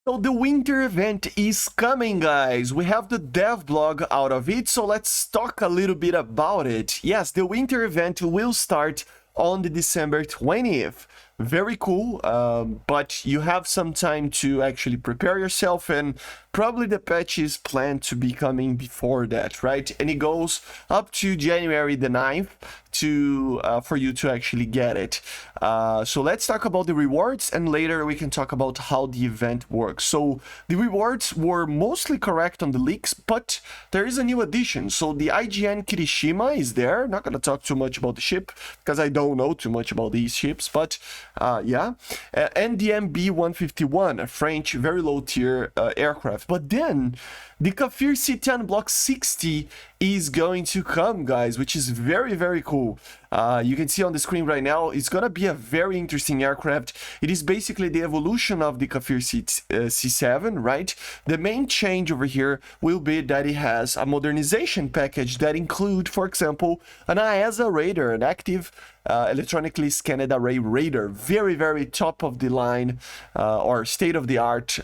So the winter event is coming, guys. We have the dev blog out of it, so let's talk a little bit about it. Yes, the winter event will start on the December 20th. Very cool, but you have some time to actually prepare yourself, and probably the patch is planned to be coming before that, right? And it goes up to January the 9th to for you to actually get it. So let's talk about the rewards, and later we can talk about how the event works. So the rewards were mostly correct on the leaks, but there is a new addition. So the IGN Kirishima is there. Not gonna talk too much about the ship because I don't know too much about these ships, but yeah. And the MB-151, a French very low tier aircraft. But then the KFIR C10 Block 60 is going to come, guys, which is very cool. You can see on the screen right now, it's gonna be a very interesting aircraft. It is basically the evolution of the KFIR C7, right? The main change over here will be that it has a modernization package that include, for example, an AESA radar, an active electronically scanned array radar, very top of the line or state-of-the-art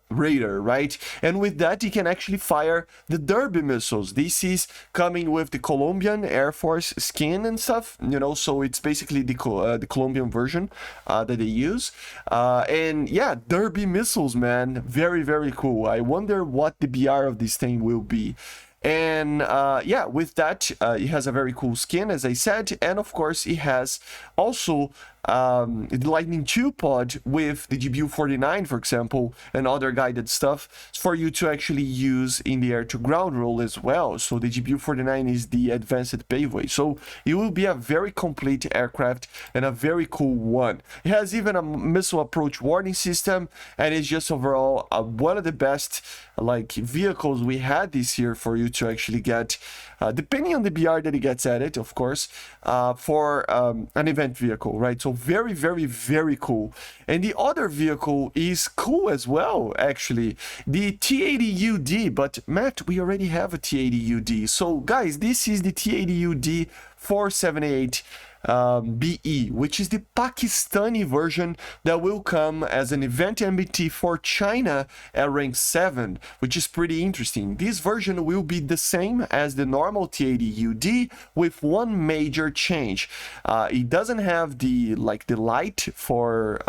radar, right? And with that, you can actually fire the Derby missiles. This is coming with the Colombian Air Force skin and stuff, you know, so it's basically the Colombian version that they use. And yeah, Derby missiles, man, very cool. I wonder what the BR of this thing will be. And yeah, with that, it has a very cool skin, as I said, and of course it has also the Lightning II pod with the GBU-49, for example, and other guided stuff for you to actually use in the air-to-ground role as well. So the GBU-49 is the advanced paveway. So it will be a very complete aircraft and a very cool one. It has even a missile approach warning system, and it's just overall one of the best like vehicles we had this year for you to actually get, depending on the BR that it gets added, of course, for an event vehicle, right? So very cool. And the other vehicle is cool as well, actually, the T-80 UD. But Matt, we already have a T-80 UD. So guys, this is the T-80 UD 478 BE, which is the Pakistani version that will come as an event MBT for China at rank 7, which is pretty interesting. This version will be the same as the normal T-80 UD with one major change. It doesn't have the light for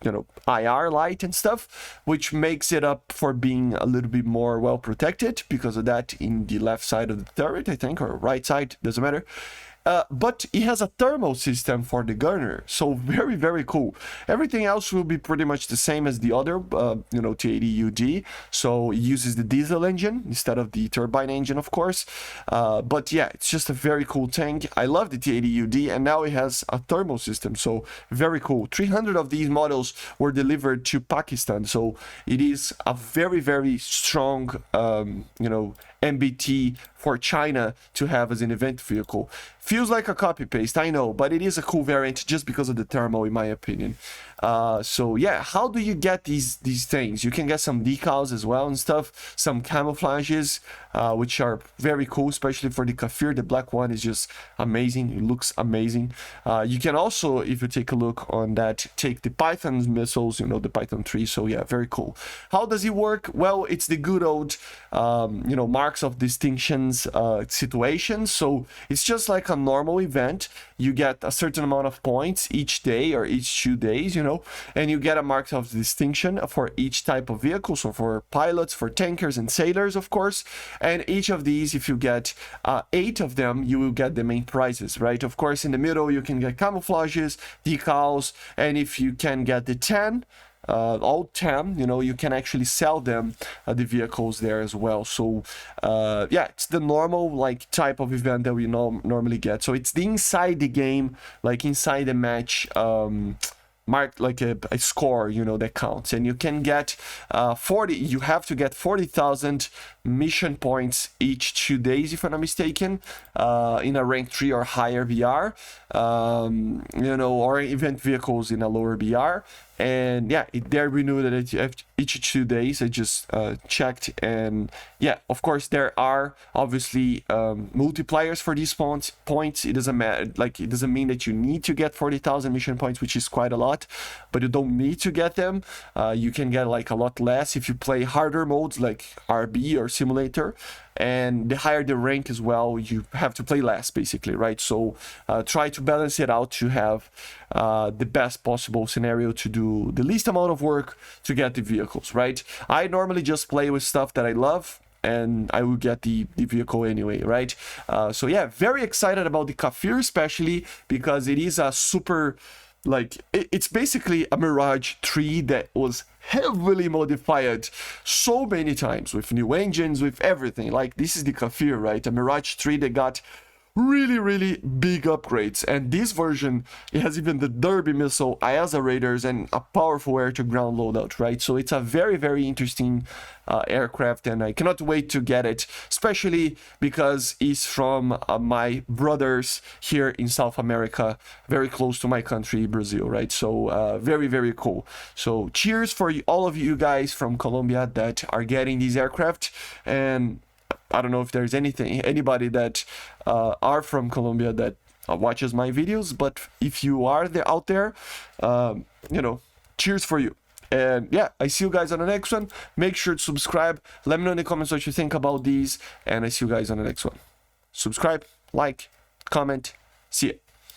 you know, IR light and stuff, which makes it up for being a little bit more well protected because of that in the left side of the turret, I think, or right side, doesn't matter. But it has a thermal system for the gunner, so very cool. Everything else will be pretty much the same as the other, you know, T-80 UD. So it uses the diesel engine instead of the turbine engine, of course. But yeah, it's just a very cool tank. I love the T-80 UD, and now it has a thermal system, so very cool. 300 of these models were delivered to Pakistan, so it is a very strong, you know, MBT for China to have as an event vehicle. Feels like a copy paste, I know, but it is a cool variant just because of the thermal, in my opinion. So yeah, how do you get these things? You can get some decals as well and stuff, some camouflages, which are very cool, especially for the KFIR. The black one is just amazing. It looks amazing. You can also, if you take a look on that, take the Python missiles, you know, the Python 3. So yeah, very cool. How does it work? Well, it's the good old, you know, marks of distinctions situation. So it's just like a normal event. You get a certain amount of points each day or each 2 days, you know, and you get a mark of distinction for each type of vehicle. So for pilots, for tankers and sailors, of course, and each of these, if you get 8 of them, you will get the main prizes, right? Of course, in the middle you can get camouflages, decals, and if you can get the 10, all 10, you know, you can actually sell them, the vehicles there as well. So yeah, it's the normal like type of event that we normally get. So it's the inside the game, like inside the match, mark like a score, you know, that counts, and you can get 40. You have to get 40,000 mission points each 2 days, if I'm not mistaken, in a rank 3 or higher BR, you know, or event vehicles in a lower BR. and yeah, they're renewed at each 2 days. I just checked, and yeah, of course there are obviously multipliers for these points. It doesn't matter, like it doesn't mean that you need to get 40,000 mission points, which is quite a lot, but you don't need to get them. You can get like a lot less if you play harder modes like RB or Simulator, and the higher the rank as well, you have to play less basically, right? So try to balance it out to have the best possible scenario to do the least amount of work to get the vehicles, right? I normally just play with stuff that I love, and I will get the vehicle anyway, right? So yeah, very excited about the KFIR, especially because it is a super, like, it's basically a Mirage 3 that was heavily modified so many times with new engines, with everything. Like, this is the KFIR, right? A Mirage 3 that got really big upgrades, and this version, it has even the Derby missile, IASA radars, and a powerful air-to-ground loadout, right? So it's a very interesting aircraft, and I cannot wait to get it, especially because it's from my brothers here in South America, very close to my country, Brazil, right? So very cool. So cheers for all of you guys from Colombia that are getting these aircraft. And I don't know if there's anybody that are from Colombia that watches my videos, but if you are out there, you know, cheers for you. And yeah, I see you guys on the next one. Make sure to subscribe. Let me know in the comments what you think about these, and I see you guys on the next one. Subscribe, like, comment. See ya.